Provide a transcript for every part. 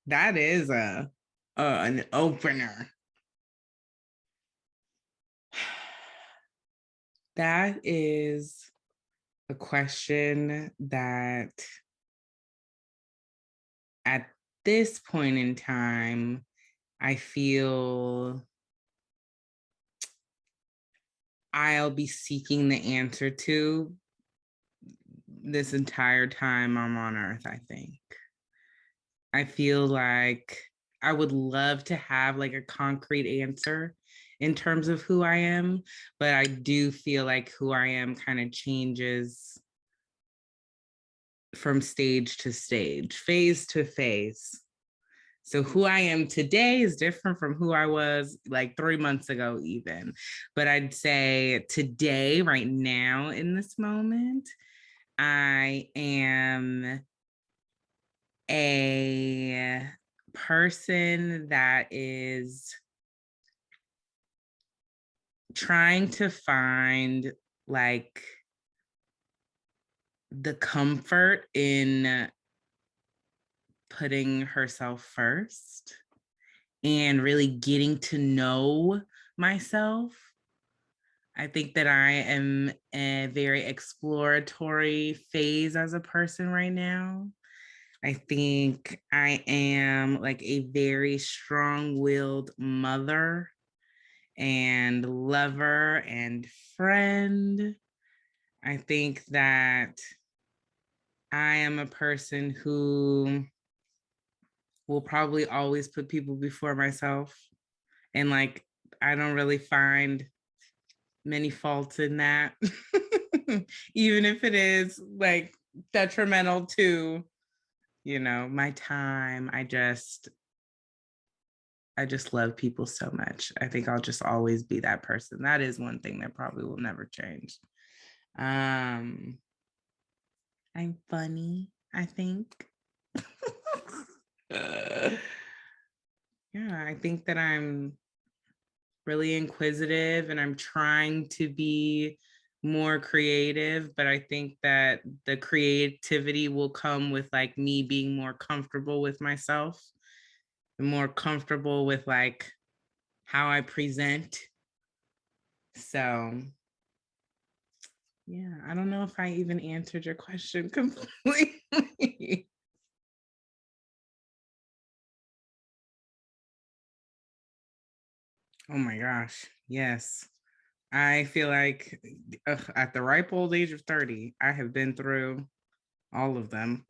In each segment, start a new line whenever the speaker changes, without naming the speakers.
That is an opener. That is a question that at this point in time, I feel I'll be seeking the answer to this entire time I'm on Earth, I think. I feel like I would love to have like a concrete answer in terms of who I am, but I do feel like who I am kind of changes from stage to stage, phase to phase. So who I am today is different from who I was like 3 months ago, even. But I'd say today, right now, in this moment, I am a person that is trying to find like the comfort in putting herself first and really getting to know myself. I think that I am a very exploratory phase as a person right now. I think I am like a very strong willed mother and lover and friend. I think that I am a person who will probably always put people before myself. And like, I don't really find many faults in that, even if it is like detrimental to, my time. I just love people so much. I think I'll just always be that person. That is one thing that probably will never change. Um, I'm funny, I think. Yeah, I think that I'm really inquisitive and I'm trying to be more creative, but I think that the creativity will come with like me being more comfortable with myself and more comfortable with like how I present. So, yeah, I don't know if I even answered your question completely. Oh my gosh, yes. I feel like at the ripe old age of 30, I have been through all of them.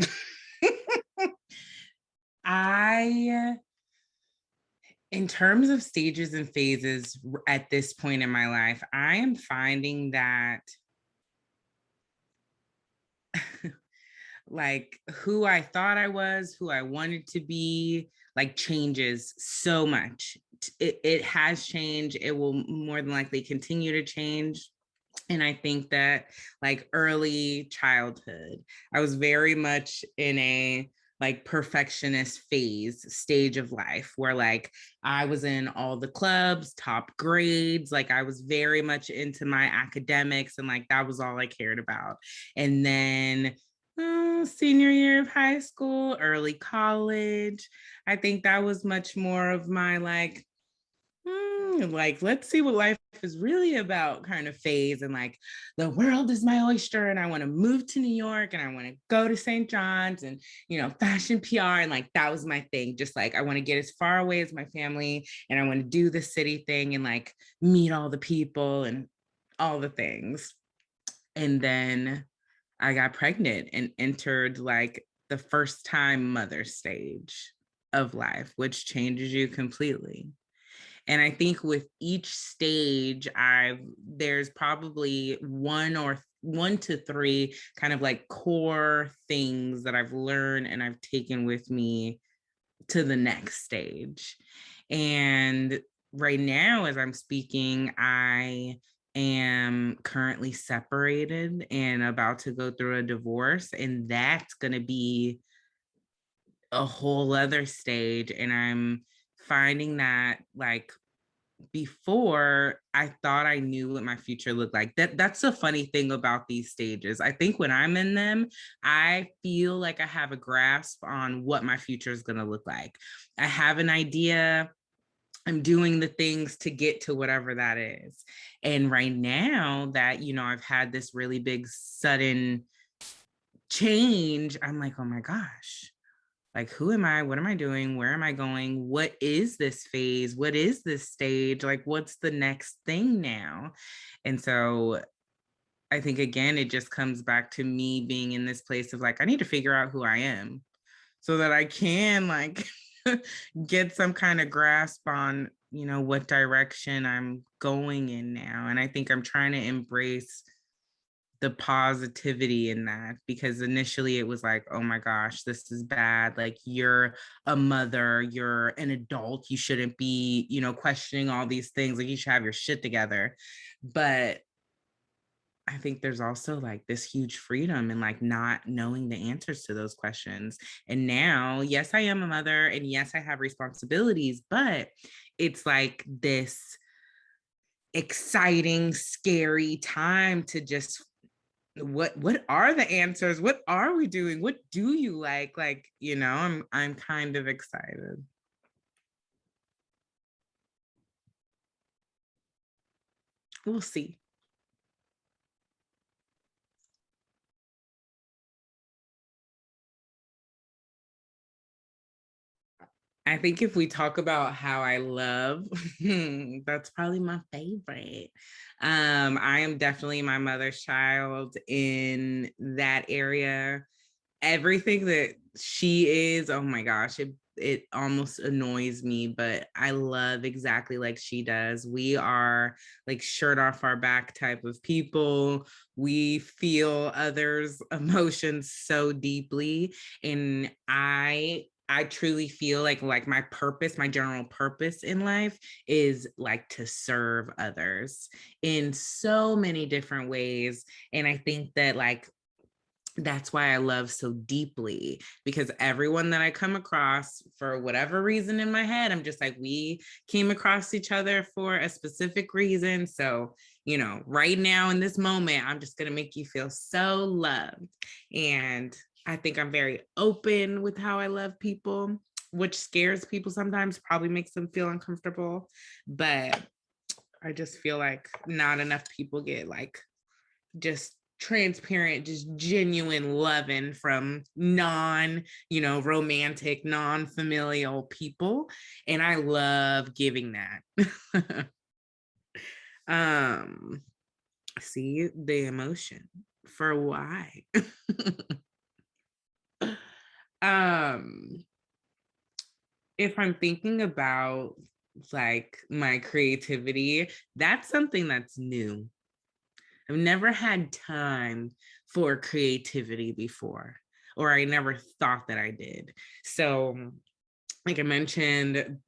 I, in terms of stages and phases at this point in my life, I am finding that like who I thought I was, who I wanted to be, like changes so much. It has changed. It will more than likely continue to change. And I think that like early childhood, I was very much in a like perfectionist stage of life where like I was in all the clubs, top grades, like I was very much into my academics and like that was all I cared about. And then senior year of high school, early college, I think that was much more of my like let's see what life is really about kind of phase, and like the world is my oyster and I want to move to New York and I want to go to St. John's and fashion PR, and like that was my thing, just like I want to get as far away as my family and I want to do the city thing and like meet all the people and all the things. And then I got pregnant and entered like the first time mother stage of life, which changes you completely. And I think with each stage, there's probably one to three kind of like core things that I've learned and I've taken with me to the next stage. And right now, as I'm speaking, I am currently separated and about to go through a divorce. And that's going to be a whole other stage. And I'm finding that like before I thought I knew what my future looked like. That's the funny thing about these stages. I think when I'm in them, I feel like I have a grasp on what my future is going to look like. I have an idea. I'm doing the things to get to whatever that is. And right now that, I've had this really big sudden change, I'm like, oh my gosh, like, who am I? What am I doing? Where am I going? What is this phase? What is this stage? Like, what's the next thing now? And so I think, again, it just comes back to me being in this place of like, I need to figure out who I am so that I can like get some kind of grasp on, what direction I'm going in now. And I think I'm trying to embrace the positivity in that, because initially it was like, oh my gosh, this is bad. Like, you're a mother, you're an adult, you shouldn't be, questioning all these things. Like, you should have your shit together. But I think there's also like this huge freedom in like not knowing the answers to those questions. And now, yes, I am a mother and yes, I have responsibilities, but it's like this exciting, scary time to just what are the answers? What are we doing? What do you like? Like, I'm kind of excited. We'll see. I think if we talk about how I love, that's probably my favorite. I am definitely my mother's child in that area. Everything that she is, oh my gosh, it almost annoys me, but I love exactly like she does. We are like shirt off our back type of people. We feel others' emotions so deeply. And I truly feel like my purpose, my general purpose in life is like to serve others in so many different ways. And I think that like that's why I love so deeply, because everyone that I come across, for whatever reason in my head, I'm just like, we came across each other for a specific reason. So, right now in this moment, I'm just going to make you feel so loved. And I think I'm very open with how I love people, which scares people sometimes, probably makes them feel uncomfortable. But I just feel like not enough people get like just transparent, just genuine loving from romantic, non-familial people. And I love giving that. um, See the emotion for why. um, if I'm thinking about like my creativity, that's something that's new. I've never had time for creativity before, or I never thought that I did. So, like I mentioned,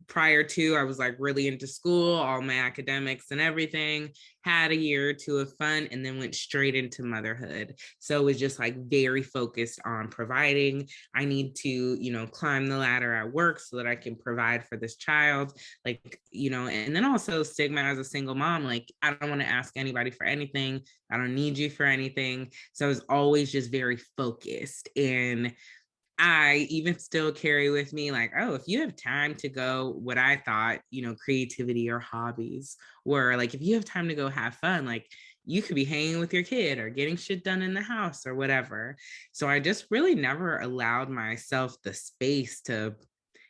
prior to, I was like really into school, all my academics and everything, had a year or two of fun, and then went straight into motherhood. So it was just like very focused on providing. I need to, climb the ladder at work so that I can provide for this child. Like, and then also stigma as a single mom, like, I don't want to ask anybody for anything. I don't need you for anything. So I was always just very focused. And I even still carry with me like, oh, if you have time to go, what I thought, creativity or hobbies were like, if you have time to go have fun, like you could be hanging with your kid or getting shit done in the house or whatever. So I just really never allowed myself the space to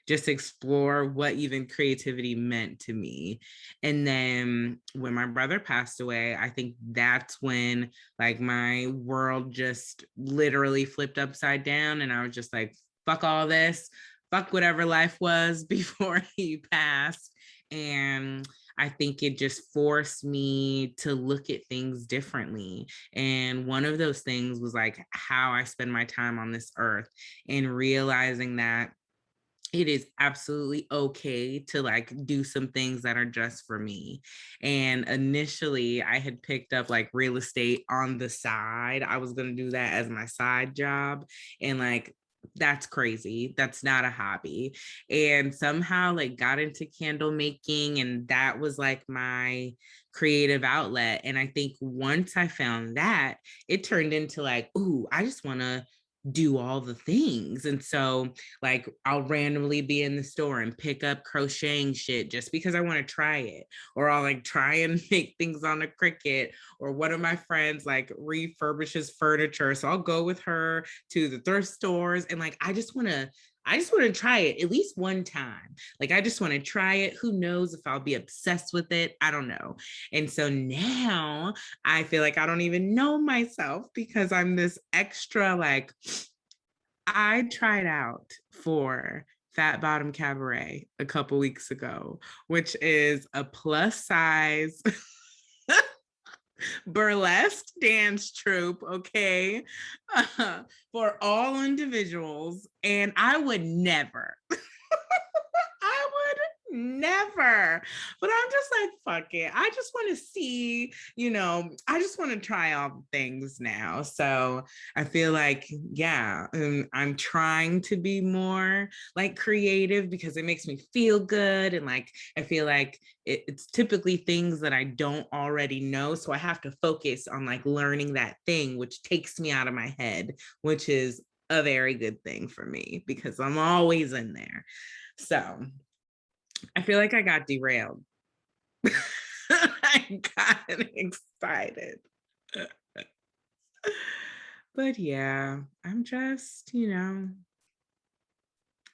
just explore what even creativity meant to me. And then when my brother passed away, I think that's when like my world just literally flipped upside down. And I was just like, fuck all this, fuck whatever life was before he passed. And I think it just forced me to look at things differently. And one of those things was like how I spend my time on this earth, and realizing that it is absolutely okay to like do some things that are just for me. And initially I had picked up like real estate on the side. I was going to do that as my side job. And like that's crazy. That's not a hobby. And somehow like got into candle making, and that was like my creative outlet. And I think once I found that, it turned into like, ooh, I just want to do all the things. And so like I'll randomly be in the store and pick up crocheting shit just because I want to try it. Or I'll like try and make things on a Cricut. Or one of my friends like refurbishes furniture. So I'll go with her to the thrift stores, and like I just want to try it at least one time. Like I just want to try it. Who knows if I'll be obsessed with it? I don't know. And so now I feel like I don't even know myself because I'm this extra like I tried out for Fat Bottom Cabaret a couple weeks ago, which is a plus size burlesque dance troupe, okay, for all individuals. And I would never, I would never. But I'm just like, fuck it. I just want to see, I just want to try all the things now. So I feel like, yeah, I'm trying to be more like creative because it makes me feel good. And like, I feel like it's typically things that I don't already know. So I have to focus on like learning that thing, which takes me out of my head, which is a very good thing for me because I'm always in there. So I feel like I got derailed. I got excited. But yeah, I'm just,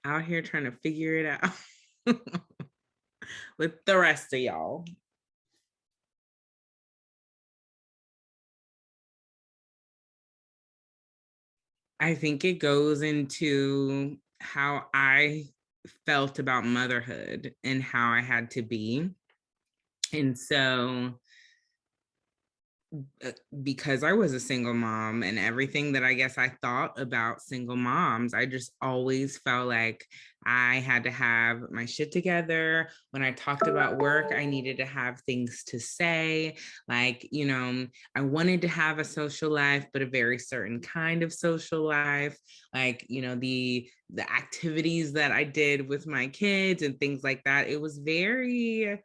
out here trying to figure it out with the rest of y'all. I think it goes into how I felt about motherhood and how I had to be. And so because I was a single mom and everything that I guess I thought about single moms, I just always felt like I had to have my shit together. When I talked about work, I needed to have things to say. Like, I wanted to have a social life, but a very certain kind of social life. Like, the activities that I did with my kids and things like that. It was very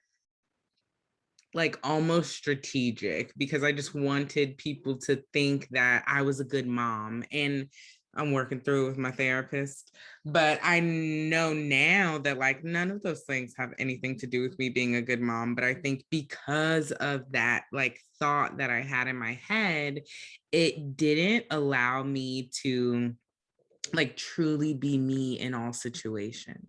like almost strategic because I just wanted people to think that I was a good mom. And I'm working through it with my therapist. But I know now that like none of those things have anything to do with me being a good mom. But I think because of that like thought that I had in my head, it didn't allow me to like truly be me in all situations.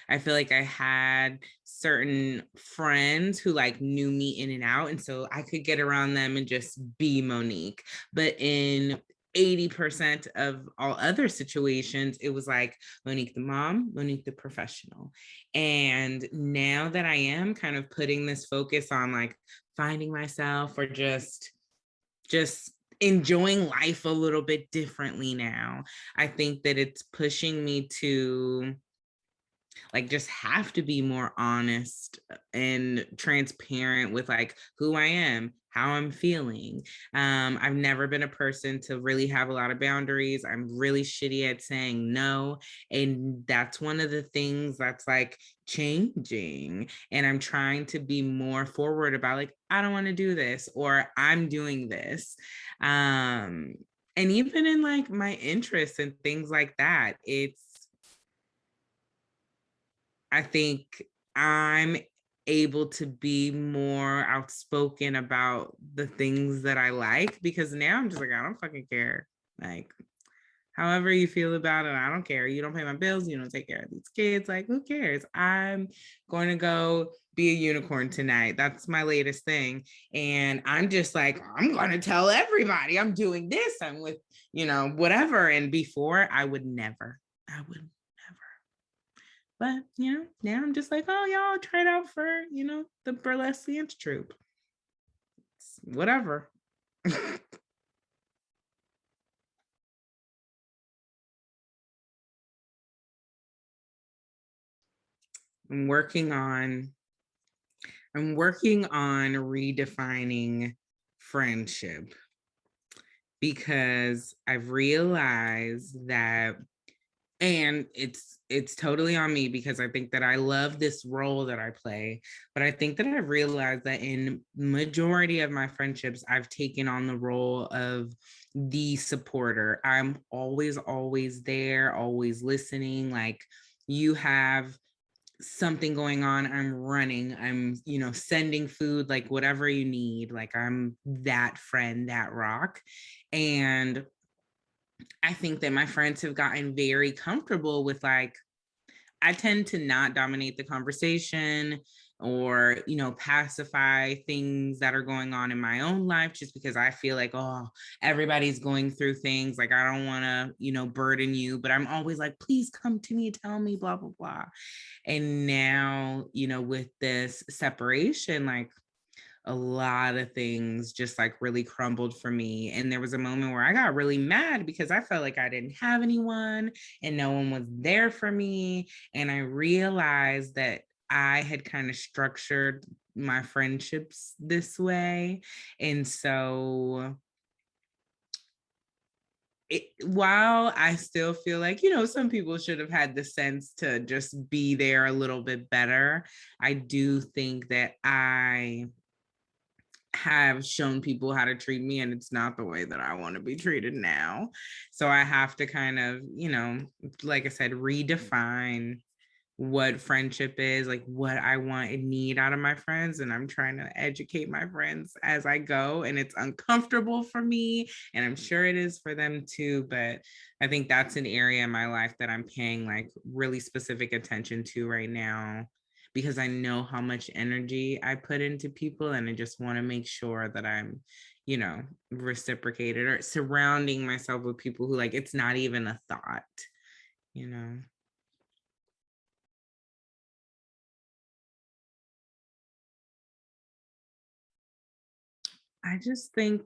I feel like I had certain friends who like knew me in and out. And so I could get around them and just be Monique. But in 80% of all other situations, it was like Monique the mom, Monique the professional. And now that I am kind of putting this focus on like finding myself or just enjoying life a little bit differently now. I think that it's pushing me to like just have to be more honest and transparent with like who I am, how I'm feeling. I've never been a person to really have a lot of boundaries. I'm really shitty at saying no. And that's one of the things that's like changing. And I'm trying to be more forward about like, I don't want to do this or I'm doing this. And even in like my interests and things like that, I think I'm able to be more outspoken about the things that I like because now I'm just like, I don't fucking care. Like, however you feel about it, I don't care. You don't pay my bills, you don't take care of these kids. Like, who cares? I'm going to go be a unicorn tonight. That's my latest thing. And I'm just like, I'm going to tell everybody I'm doing this. I'm with, whatever. And before, I would never. But, now I'm just like, oh, y'all try it out for, the burlesque dance troupe. Whatever. I'm working on I'm working on redefining friendship because I've realized that And it's totally on me because I think that I love this role that I play, but I think that I've realized that in majority of my friendships I've taken on the role of the supporter. I'm always there, always listening. Like, you have something going on, I'm running, I'm, sending food, like whatever you need, like I'm that friend, that rock. And I think that my friends have gotten very comfortable with, like, I tend to not dominate the conversation or, pacify things that are going on in my own life, just because I feel like, oh, everybody's going through things. Like, I don't want to, burden you, but I'm always like, please come to me, tell me, blah, blah, blah. And now, with this separation, like, a lot of things just like really crumbled for me. And there was a moment where I got really mad because I felt like I didn't have anyone and no one was there for me. And I realized that I had kind of structured my friendships this way. And so while I still feel like, some people should have had the sense to just be there a little bit better, I do think that I have shown people how to treat me, and it's not the way that I want to be treated now. So I have to kind of, like I said, redefine what friendship is, like what I want and need out of my friends. And I'm trying to educate my friends as I go. And it's uncomfortable for me. And I'm sure it is for them too. But I think that's an area in my life that I'm paying like really specific attention to right now, because I know how much energy I put into people. And I just want to make sure that I'm, reciprocated or surrounding myself with people who, like, it's not even a thought, you know. I just think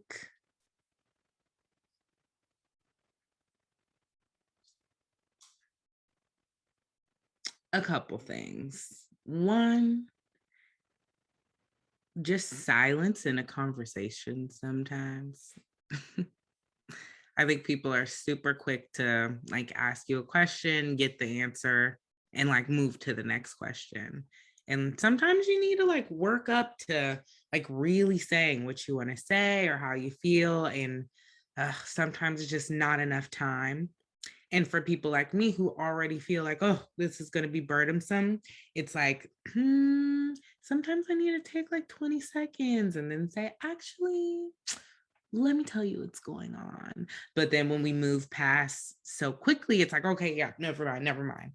a couple things. One, just silence in a conversation sometimes. I think people are super quick to like ask you a question, get the answer, and like move to the next question. And sometimes you need to like work up to like really saying what you want to say or how you feel. And sometimes it's just not enough time. And for people like me who already feel like, oh, this is going to be burdensome, it's like, sometimes I need to take like 20 seconds and then say, actually, let me tell you what's going on. But then when we move past so quickly, it's like, okay, yeah, never mind, never mind.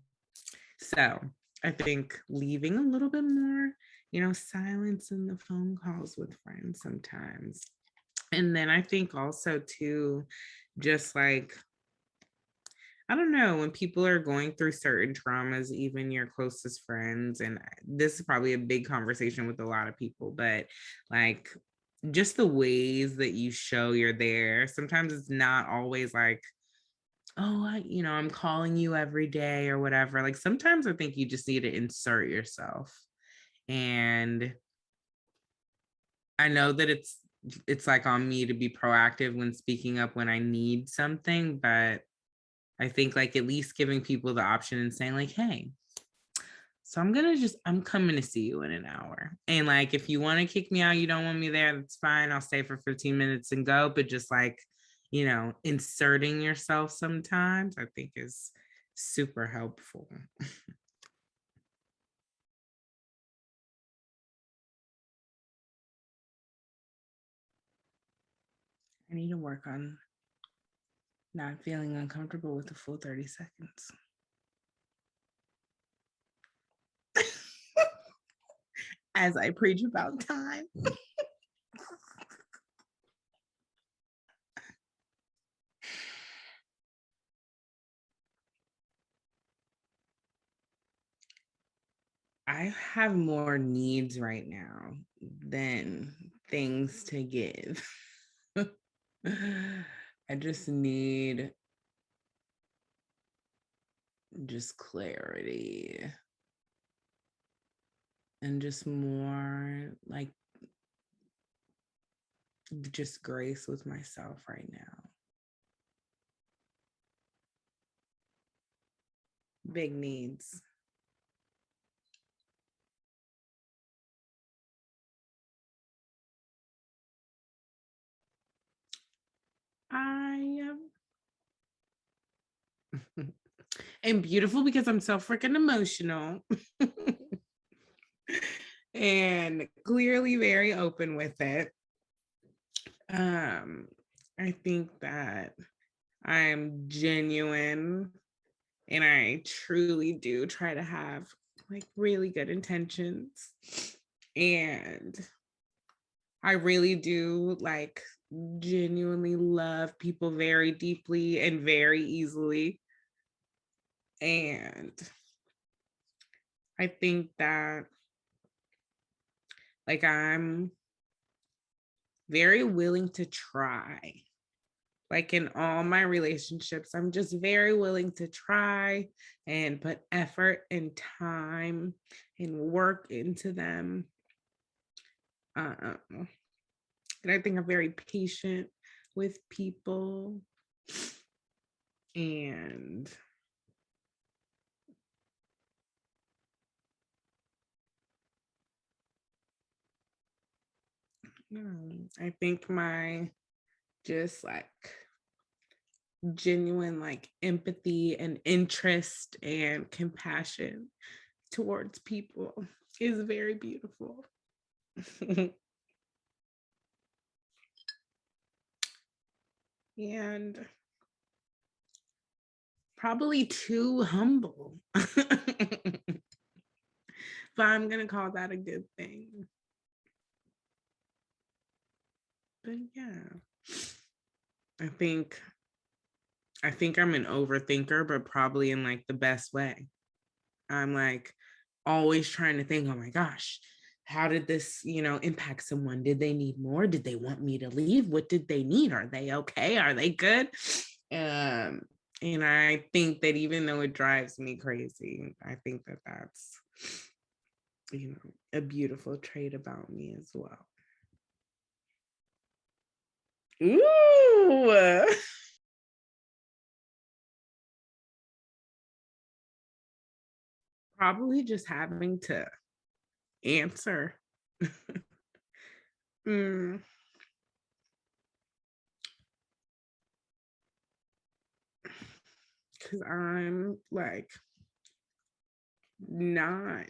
So I think leaving a little bit more, silence in the phone calls with friends sometimes. And then I think also too, just like, I don't know, when people are going through certain traumas, even your closest friends, and this is probably a big conversation with a lot of people, but like just the ways that you show you're there. Sometimes it's not always like, oh, I'm calling you every day or whatever. Like sometimes I think you just need to insert yourself. And I know that it's like on me to be proactive when speaking up when I need something, but I think like at least giving people the option and saying like, hey, so I'm coming to see you in an hour. And like, if you want to kick me out, you don't want me there, that's fine. I'll stay for 15 minutes and go. But just like, inserting yourself sometimes I think is super helpful. I need to work on not feeling uncomfortable with the full 30 seconds. As I preach about time. I have more needs right now than things to give. I just need just clarity and just more like just grace with myself right now. big needs. I am beautiful because I'm so freaking emotional and clearly very open with it. I think that I'm genuine and I truly do try to have like really good intentions. And I really do like genuinely love people very deeply and very easily. And I think that like I'm very willing to try. Like in all my relationships, I'm just very willing to try and put effort and time and work into them. And I think I'm very patient with people. And I think my just like genuine like empathy and interest and compassion towards people is very beautiful. And probably too humble. But I'm gonna call that a good thing. But yeah, I think I'm an overthinker, but probably in like the best way. I'm like always trying to think, oh my gosh, how did this, impact someone? Did they need more? Did they want me to leave? What did they need? Are they okay? Are they good? Um, and I think that even though it drives me crazy, I think that that's, a beautiful trait about me as well. Ooh. Probably just having to answer. Mm, because I'm like not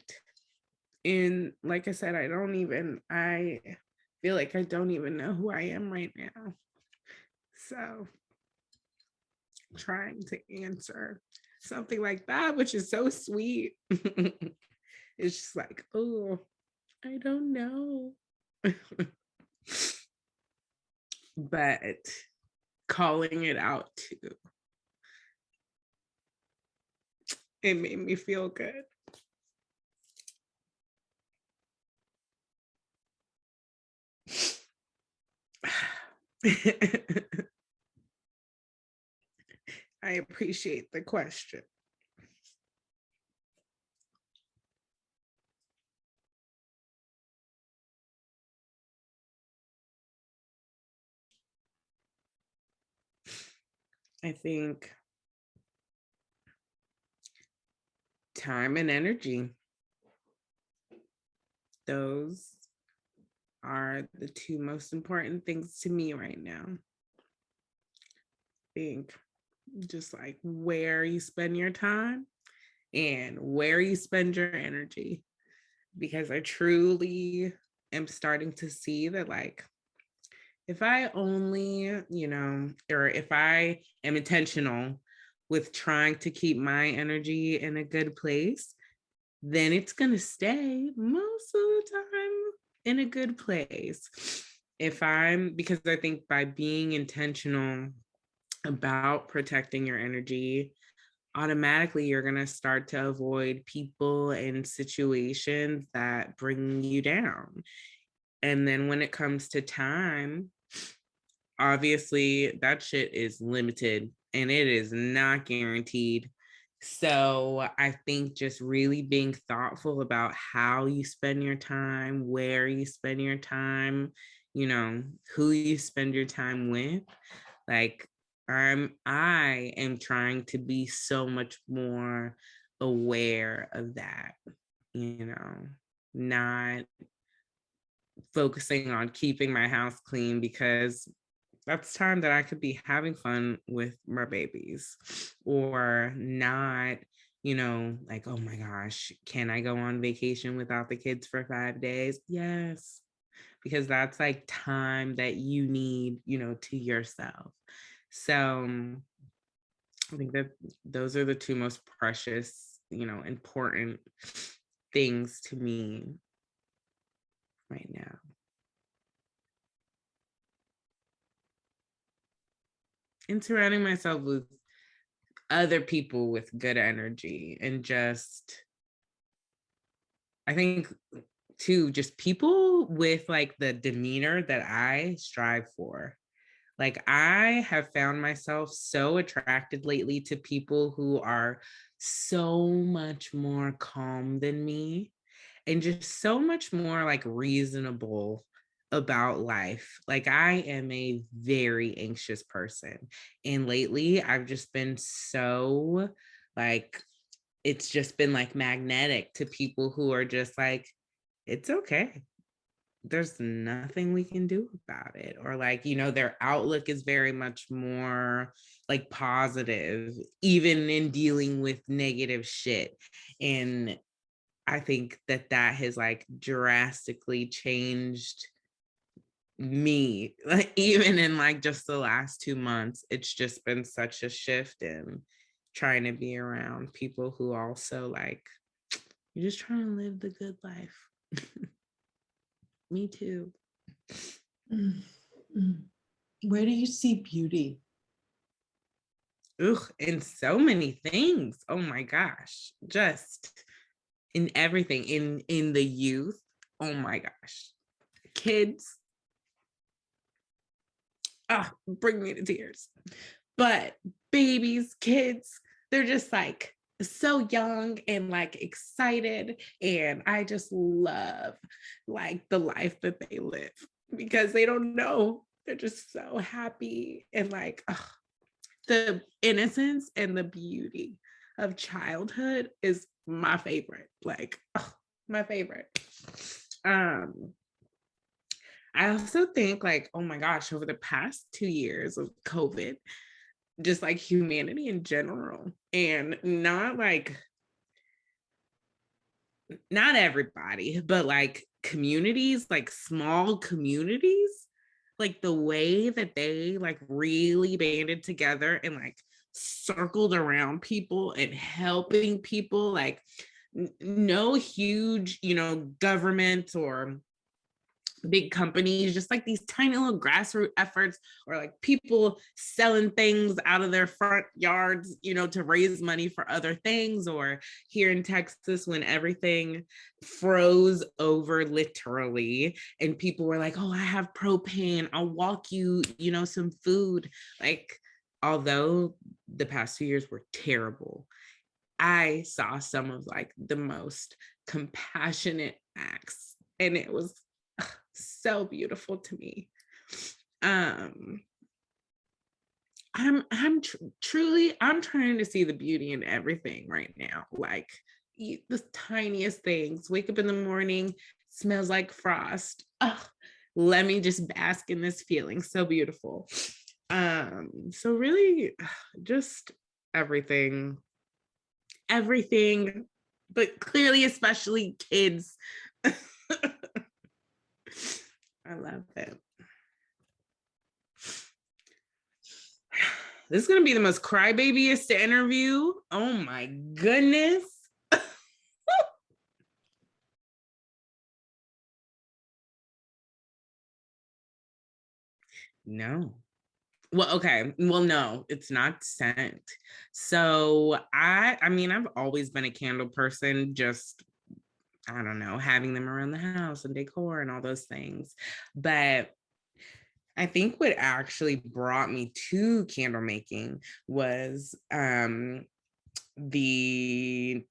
in, like I said, I feel like I don't even know who I am right now. So trying to answer something like that, which is so sweet. It's just like, oh, I don't know. But calling it out too, it made me feel good. I appreciate the question. I think time and energy, those are the two most important things to me right now. I think just like where you spend your time and where you spend your energy. Because I truly am starting to see that, like, if I only, or if I am intentional with trying to keep my energy in a good place, then it's going to stay most of the time in a good place. Because I think by being intentional about protecting your energy, automatically you're going to start to avoid people and situations that bring you down. And then when it comes to time, obviously that shit is limited and it is not guaranteed. So I think just really being thoughtful about how you spend your time, where you spend your time, who you spend your time with. Like I am trying to be so much more aware of that, you know, not focusing on keeping my house clean because that's time that I could be having fun with my babies, or not, you know, like, oh my gosh, can I go on vacation without the kids for 5 days? Yes, because that's like time that you need, you know, to yourself. So I think that those are the two most precious, you know, important things to me right now. And surrounding myself with other people with good energy, and just, I think too, just people with like the demeanor that I strive for. Like, I have found myself so attracted lately to people who are so much more calm than me, and just so much more like reasonable about life. Like, I am a very anxious person. And lately, I've just been so like, it's just been like magnetic to people who are just like, it's okay. There's nothing we can do about it. Or like, you know, their outlook is very much more like positive, even in dealing with negative shit. And I think that that has like drastically changed me. Like, even in like just the last 2 months, it's just been such a shift in trying to be around people who also like, you're just trying to live the good life. Me too.
Where do you see beauty?
Ugh, in so many things. Oh my gosh. Just in everything. In the youth. Oh my gosh. Kids. Ah, bring me to tears. But babies, kids, they're just like so young and like excited. And I just love like the life that they live, because they don't know. They're just so happy and like, ugh, the innocence and the beauty of childhood is my favorite. Like, ugh, my favorite. Um, I also think like, oh my gosh, over the past 2 years of COVID, just like humanity in general, and not like, not everybody, but like communities, like small communities, like the way that they like really banded together and like circled around people and helping people, like no huge, you know, government or big companies, just like these tiny little grassroots efforts, or like people selling things out of their front yards, you know, to raise money for other things. Or here in Texas, when everything froze over literally, and people were like, oh, I have propane, I'll walk you, you know, some food. Like, although the past 2 years were terrible, I saw some of like the most compassionate acts, and it was so beautiful to me. Um, truly, I'm trying to see the beauty in everything right now. Like, eat the tiniest things. Wake up in the morning, smells like frost. Ugh, let me just bask in this feeling. So beautiful. So really, just everything, everything, but clearly, especially kids. I love it. This is going to be the most crybabyest interview. Oh my goodness. No. Well, okay. Well, no, it's not scent. So I mean, I've always been a candle person, just, I don't know, having them around the house and decor and all those things. But I think what actually brought me to candle making was the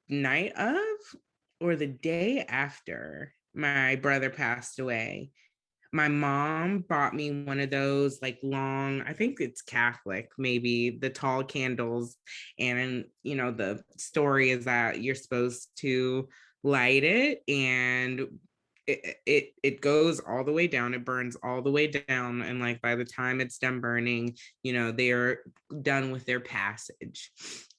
night of, or the day after my brother passed away. my mom bought me one of those like long, I think it's Catholic, maybe the tall candles. And, the story is that you're supposed to light it and it goes all the way down, it burns all the way down, and like by the time it's done burning, they're done with their passage.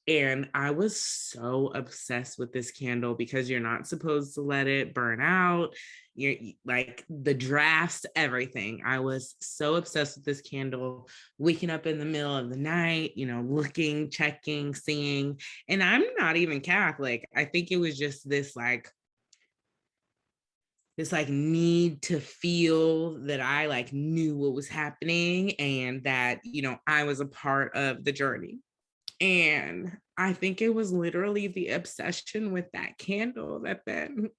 And I was so obsessed with this candle because you're not supposed to let it burn out. You're like the drafts, everything. I was so obsessed with this candle, waking up in the middle of the night, looking, checking, seeing. And I'm not even Catholic. I think it was just this need to feel that I like knew what was happening and that, I was a part of the journey. And I think it was literally the obsession with that candle that then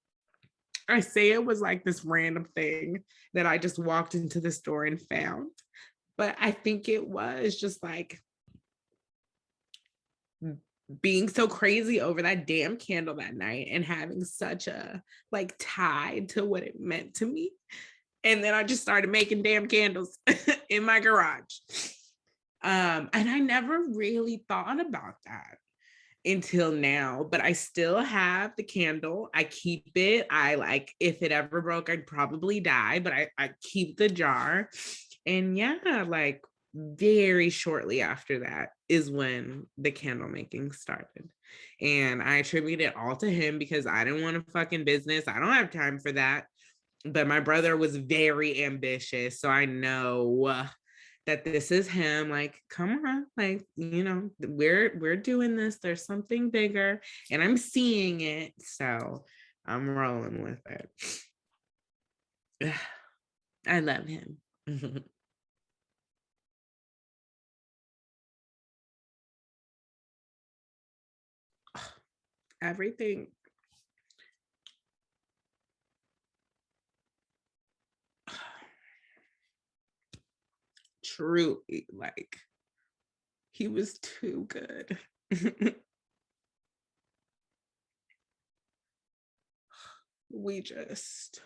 I say it was like this random thing that I just walked into the store and found. But I think it was just like being so crazy over that damn candle that night and having such a like tie to what it meant to me. And then I just started making damn candles in my garage. And I never really thought about that until now, but I still have the candle. I keep it. I like, if it ever broke, I'd probably die, but I keep the jar. And yeah, like very shortly after that is when the candle making started. And I attribute it all to him because I didn't want a fucking business. I don't have time for that. But my brother was very ambitious. So I know that this is him. Like, come on, like, we're doing this. There's something bigger, and I'm seeing it. So I'm rolling with it. I love him. Everything. Truly, like, he was too good. We just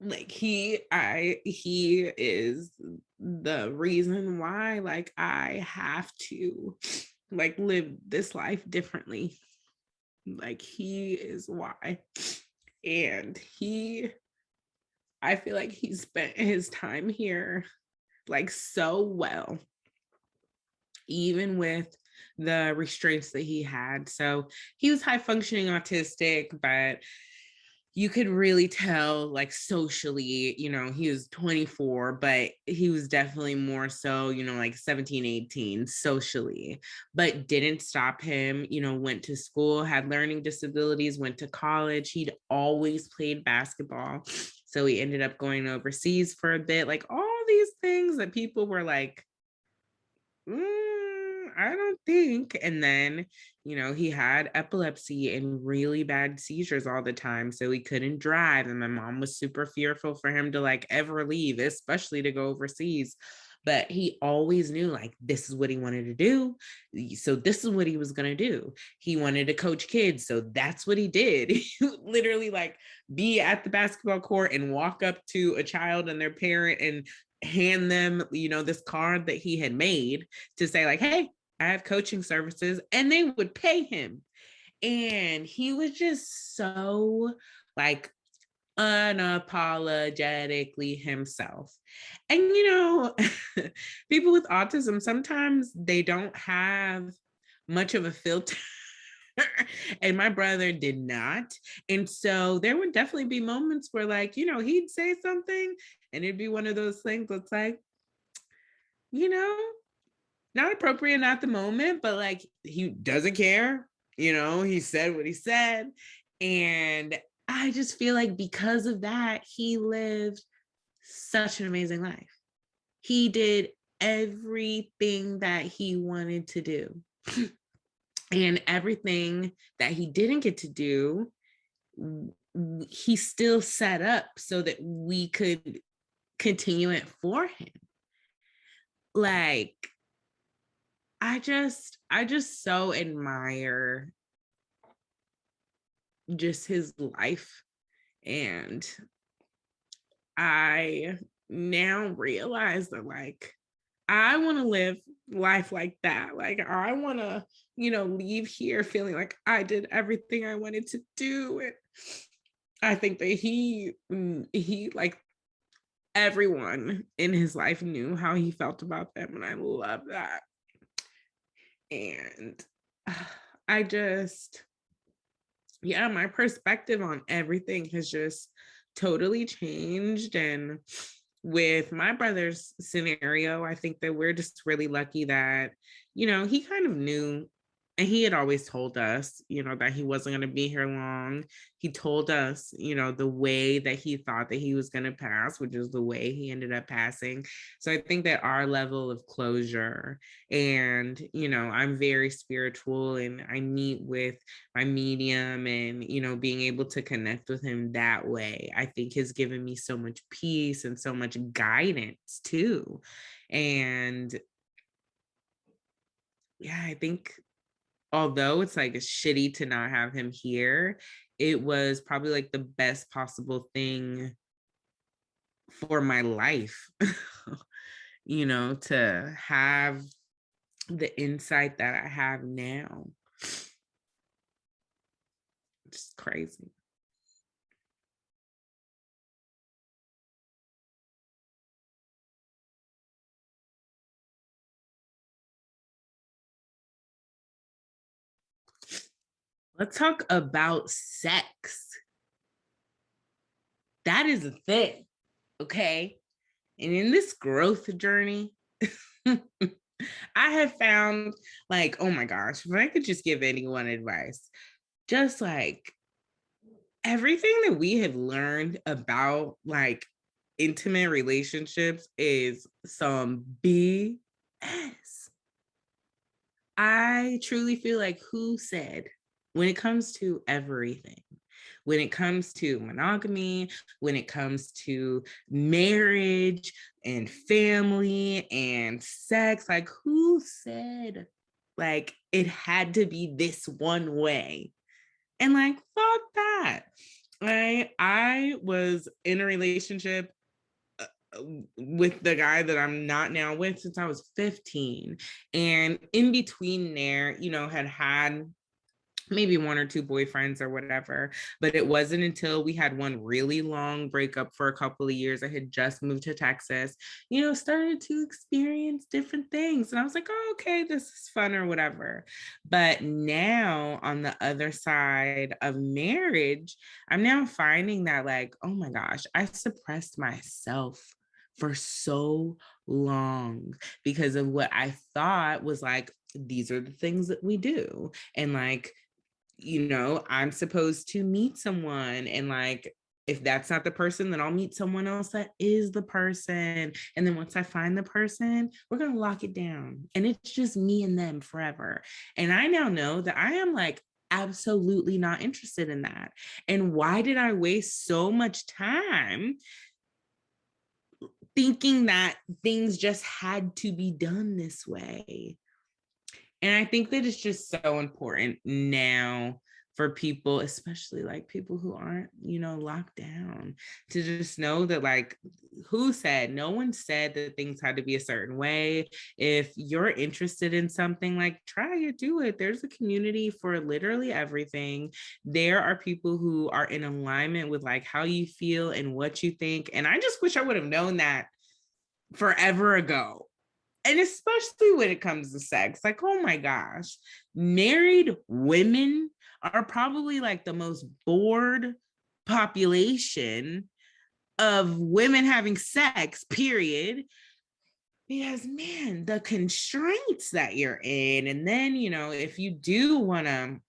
like he is the reason why like I have to like live this life differently. Like he is why. And I feel like he spent his time here like so well, even with the restraints that he had. So he was high functioning autistic, but you could really tell like socially, he was 24, but he was definitely more so, like 17, 18 socially, but didn't stop him, went to school, had learning disabilities, went to college. He'd always played basketball. So he ended up going overseas for a bit, like all these things that people were like, I don't think. And then, he had epilepsy and really bad seizures all the time. So he couldn't drive. And my mom was super fearful for him to like ever leave, especially to go overseas. But he always knew like this is what he wanted to do. So this is what he was going to do. He wanted to coach kids. So that's what he did. He would literally like be at the basketball court and walk up to a child and their parent and hand them, this card that he had made to say like, hey, I have coaching services, and they would pay him. And he was just so like unapologetically himself. And people with autism, sometimes they don't have much of a filter. And my brother did not. And so there would definitely be moments where like, he'd say something and it'd be one of those things that's like, you know, not appropriate at the moment, but like he doesn't care. He said what he said. And I just feel like because of that, he lived such an amazing life. He did everything that he wanted to do. And everything that he didn't get to do, he still set up so that we could continue it for him. Like, I just so admire just his life and I now realize that like I want to live life like that. Like I want to, leave here feeling like I did everything I wanted to do. And I think that he like everyone in his life knew how he felt about them. And I love that. And I just, yeah, my perspective on everything has just totally changed. And with my brother's scenario, I think that we're just really lucky that, he kind of knew, and he had always told us, that he wasn't going to be here long. He told us, the way that he thought that he was going to pass, which is the way he ended up passing. So I think that our level of closure, and, I'm very spiritual and I meet with my medium, and, being able to connect with him that way, I think has given me so much peace and so much guidance too. And yeah, I think although it's like it's shitty to not have him here, it was probably like the best possible thing for my life, to have the insight that I have now. It's crazy. Let's talk about sex. That is a thing, okay? And in this growth journey, I have found like, oh my gosh, if I could just give anyone advice, just like everything that we have learned about like intimate relationships is some BS. I truly feel like who said when it comes to everything, when it comes to monogamy, when it comes to marriage and family and sex, like who said like it had to be this one way? And like, fuck that. I was in a relationship with the guy that I'm not now with since I was 15. And in between there, had maybe one or two boyfriends or whatever. But it wasn't until we had one really long breakup for a couple of years. I had just moved to Texas, started to experience different things. And I was like, oh, okay, this is fun or whatever. But now on the other side of marriage, I'm now finding that like, oh my gosh, I suppressed myself for so long because of what I thought was like, these are the things that we do. And like, I'm supposed to meet someone, and like if that's not the person, then I'll meet someone else that is the person. And then once I find the person, we're going to lock it down. And it's just me and them forever. And I now know that I am like absolutely not interested in that. And why did I waste so much time thinking that things just had to be done this way? And I think that it's just so important now for people, especially like people who aren't, locked down, to just know that like, who said? No one said that things had to be a certain way. If you're interested in something, like try it, do it. There's a community for literally everything. There are people who are in alignment with like how you feel and what you think. And I just wish I would have known that forever ago. And especially when it comes to sex, like, oh my gosh, married women are probably like the most bored population of women having sex, period. Because, man, the constraints that you're in. And then, if you do want to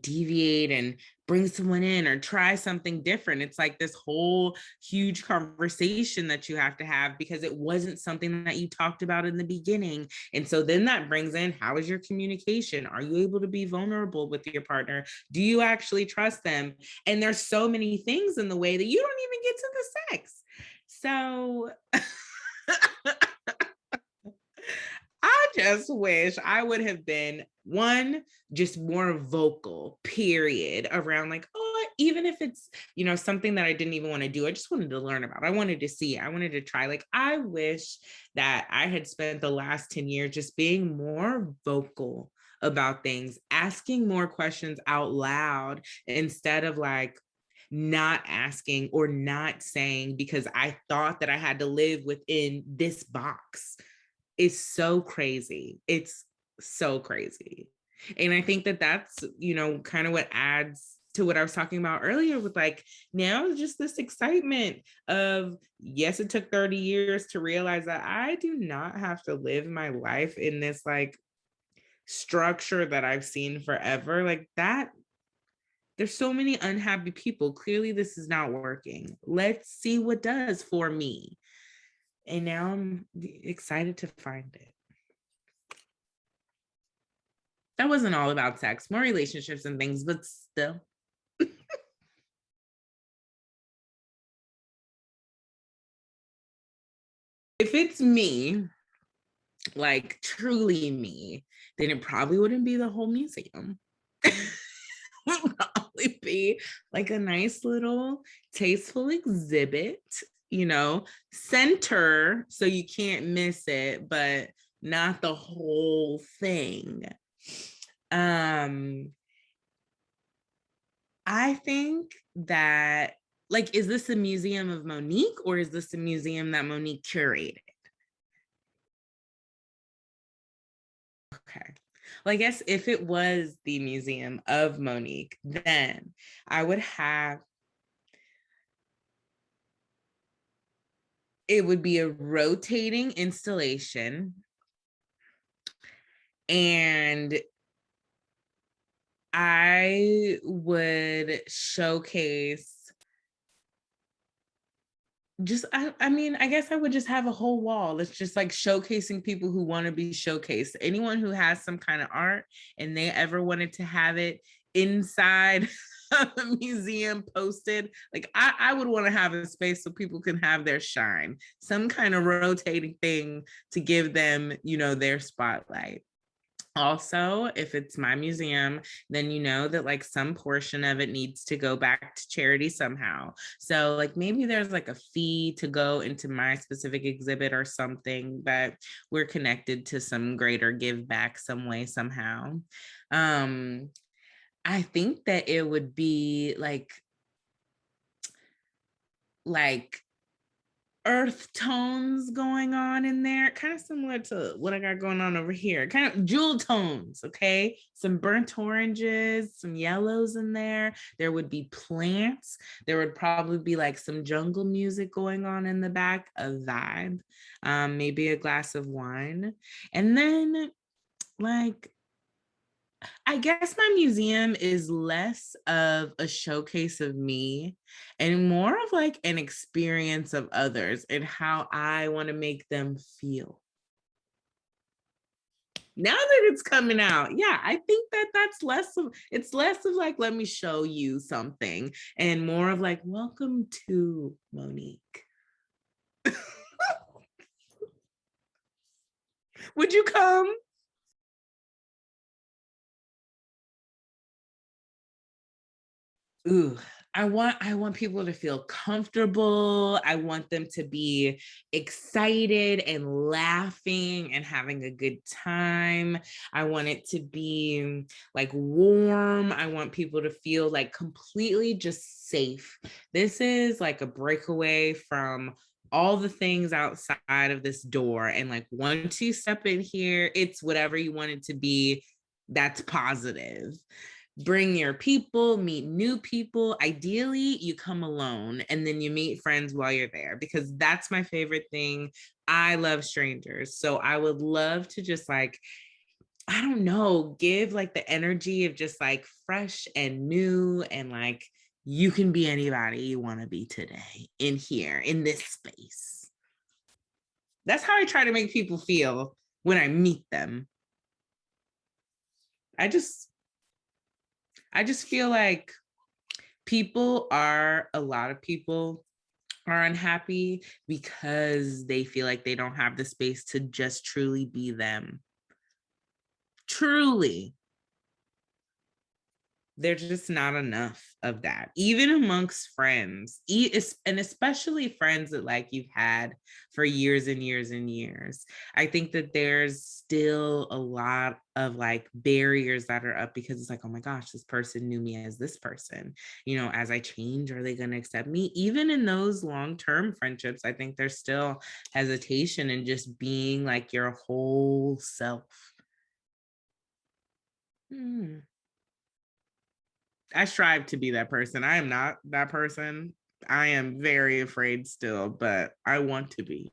deviate and bring someone in or try something different, it's like this whole huge conversation that you have to have because it wasn't something that you talked about in the beginning. And so then that brings in, how is your communication? Are you able to be vulnerable with your partner? Do you actually trust them? And there's so many things in the way that you don't even get to the sex. So I just wish I would have been one, just more vocal, period, around like, oh, even if it's, something that I didn't even want to do, I just wanted to learn about. I wanted to see, I wanted to try. Like, I wish that I had spent the last 10 years just being more vocal about things, asking more questions out loud instead of like not asking or not saying because I thought that I had to live within this box. It's so crazy. It's so crazy. And I think that that's, kind of what adds to what I was talking about earlier with like now just this excitement of, yes, it took 30 years to realize that I do not have to live my life in this like structure that I've seen forever. Like that, there's so many unhappy people. Clearly, this is not working. Let's see what does for me. And now I'm excited to find it. That wasn't all about sex, more relationships and things, but still. If it's me, like truly me, then it probably wouldn't be the whole museum. Would probably be like a nice little tasteful exhibit, center so you can't miss it, but not the whole thing. I think that, like, is this a museum of Monique or is this a museum that Monique curated? Okay. Well, I guess if it was the museum of Monique, then I would have, it would be a rotating installation, and I would showcase just, I mean, I guess I would just have a whole wall that's just like showcasing people who want to be showcased. Anyone who has some kind of art and they ever wanted to have it inside of a museum posted, like I would want to have a space so people can have their shine, some kind of rotating thing to give them, their spotlight. Also, if it's my museum, then you know that like some portion of it needs to go back to charity somehow. So like maybe there's like a fee to go into my specific exhibit or something, but we're connected to some greater give back some way, somehow. I think that it would be like earth tones going on in there, kind of similar to what I got going on over here, kind of jewel tones. Okay, some burnt oranges, some yellows in there. There would be plants. There would probably be like some jungle music going on in the back, a vibe, maybe a glass of wine. And then like, I guess my museum is less of a showcase of me and more of like an experience of others and how I want to make them feel. Now that it's coming out, yeah, I think that it's less of like, let me show you something, and more of like, welcome to Monique. Would you come? Ooh, I want people to feel comfortable. I want them to be excited and laughing and having a good time. I want it to be like warm. I want people to feel like completely just safe. This is like a breakaway from all the things outside of this door. And like once you step in here, it's whatever you want it to be that's positive. Bring your people, meet new people. Ideally, you come alone and then you meet friends while you're there, because that's my favorite thing. I love strangers. So I would love to just like, I don't know, give like the energy of just like fresh and new, and like you can be anybody you want to be today in here in this space. That's how I try to make people feel when I meet them. I just I just feel like a lot of people are unhappy because they feel like they don't have the space to just truly be them. Truly. there's just not enough of that, even amongst friends, and especially friends that like you've had for years and years and years. I think that there's still a lot of like barriers that are up because it's like, oh my gosh, this person knew me as this person. As I change, are they going to accept me? Even in those long-term friendships, I think there's still hesitation in just being like your whole self. Hmm. I strive to be that person. I am not that person. I am very afraid still, but I want to be.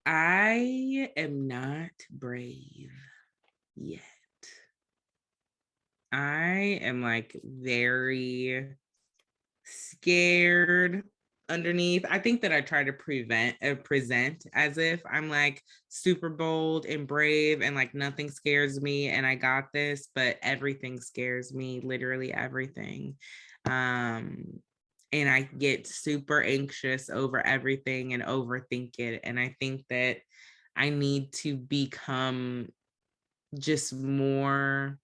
I am not brave yet. I am like very scared underneath. I think that I try to present as if I'm like super bold and brave and like nothing scares me and I got this, but everything scares me, literally everything. And I get super anxious over everything and overthink it. And I think that I need to become just more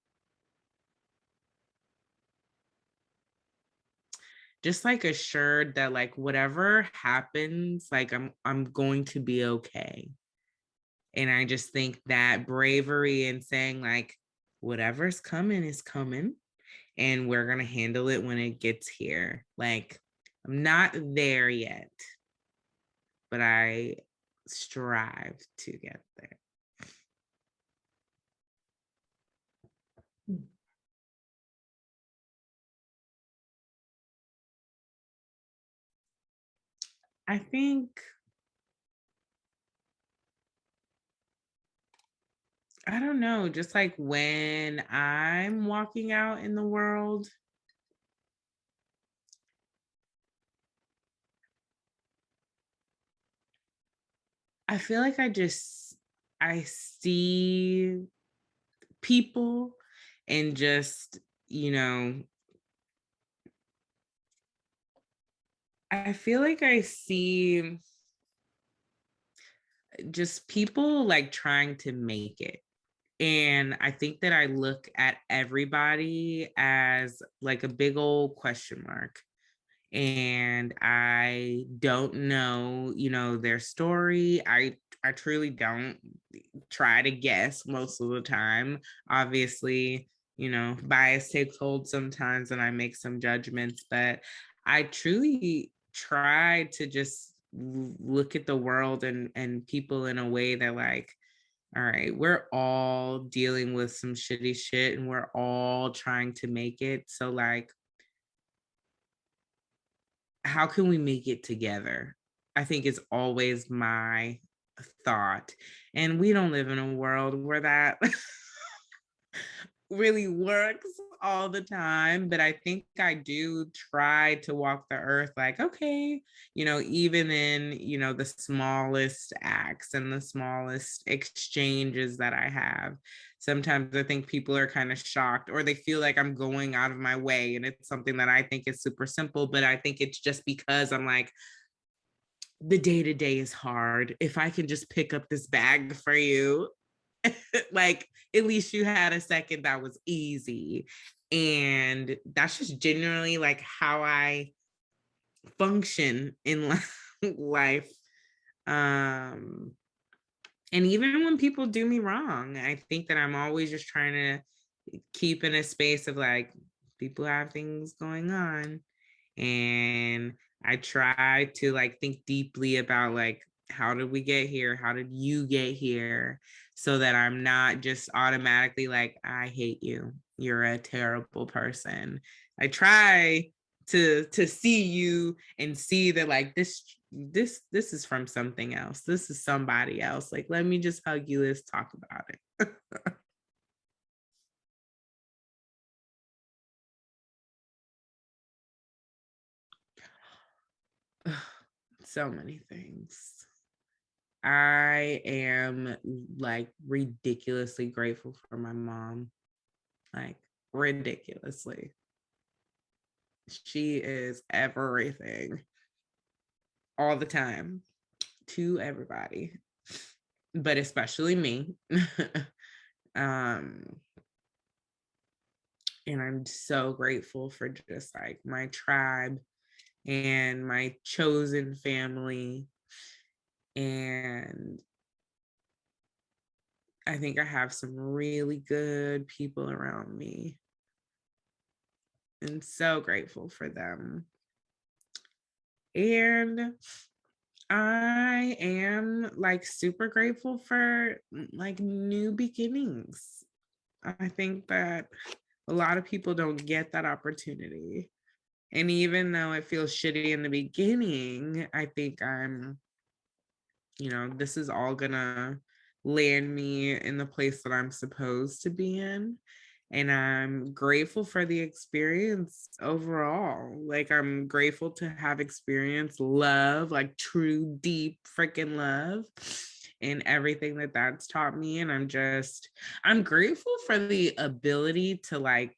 just like assured that like whatever happens, like I'm going to be okay. And I just think that bravery and saying like whatever's coming is coming and we're going to handle it when it gets here. Like I'm not there yet, but I strive to get there. I think I don't know, just like when I'm walking out in the world, I feel like I see people and just, I feel like I see just people like trying to make it. And I think that I look at everybody as like a big old question mark. And I don't know, their story. I truly don't try to guess most of the time. Obviously, bias takes hold sometimes and I make some judgments, but I truly try to just look at the world and people in a way that like, all right, we're all dealing with some shitty shit and we're all trying to make it. So like, how can we make it together? I think it's always my thought. And we don't live in a world where that really works all the time, but I think I do try to walk the earth like, okay, even in, the smallest acts and the smallest exchanges that I have. Sometimes I think people are kind of shocked or they feel like I'm going out of my way and it's something that I think is super simple, but I think it's just because I'm like, the day to day is hard. If I can just pick up this bag for you, like at least you had a second that was easy. And that's just generally like how I function in life. Um, and even when people do me wrong, I think that I'm always just trying to keep in a space of like, people have things going on. And I try to like think deeply about like, how did we get here? How did you get here? So that I'm not just automatically like, I hate you. You're a terrible person. I try to see you and see that like this is from something else. This is somebody else. Like, let me just hug you. Let's talk about it. So many things. I am like ridiculously grateful for my mom. Like ridiculously. She is everything all the time. to everybody, but especially me. And I'm so grateful for just like my tribe and my chosen family. And I think I have some really good people around me, and so grateful for them. And I am like super grateful for like new beginnings. I think that a lot of people don't get that opportunity. And even though it feels shitty in the beginning, I think this is all gonna land me in the place that I'm supposed to be in. And I'm grateful for the experience overall. Like, I'm grateful to have experienced love, like true, deep freaking love, and everything that that's taught me. And I'm grateful for the ability to like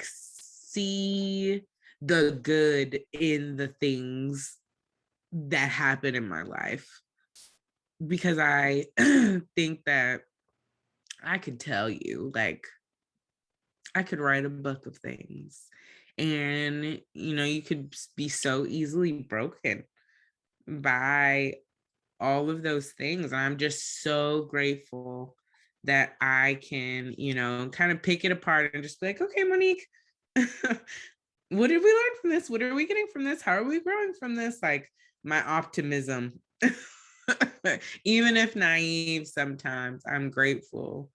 see the good in the things that happen in my life, because I think that I could tell you, like, I could write a book of things, and you could be so easily broken by all of those things. And I'm just so grateful that I can, kind of pick it apart and just be like, okay, Monique, what did we learn from this? What are we getting from this? How are we growing from this? Like, my optimism, even if naive sometimes, I'm grateful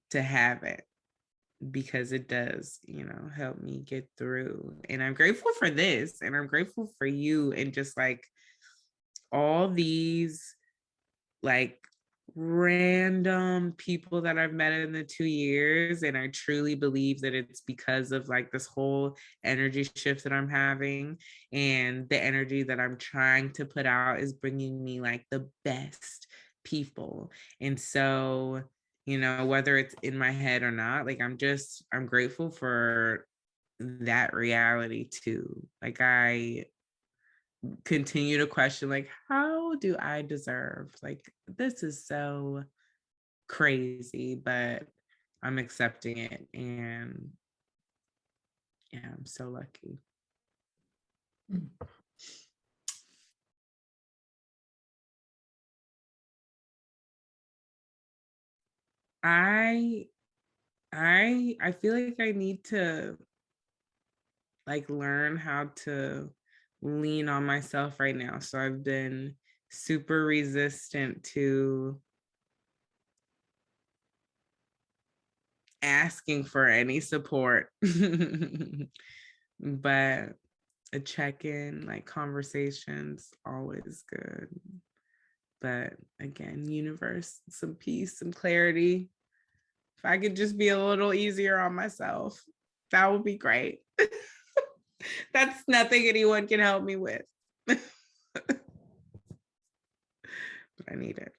to have it, because it does, help me get through. And I'm grateful for this, and I'm grateful for you, and just like all these like random people that I've met in the 2 years. And I truly believe that it's because of like this whole energy shift that I'm having, and the energy that I'm trying to put out is bringing me like the best people. And so, whether it's in my head or not, like I'm grateful for that reality too. Like, I continue to question, like, how do I deserve, like, this is so crazy, but I'm accepting it. And yeah, I'm so lucky. I I feel like I need to like learn how to lean on myself right now. So I've been super resistant to asking for any support. But a check-in, like conversations, always good. But again, universe, some peace, some clarity. If I could just be a little easier on myself, that would be great. That's nothing anyone can help me with. But I need it.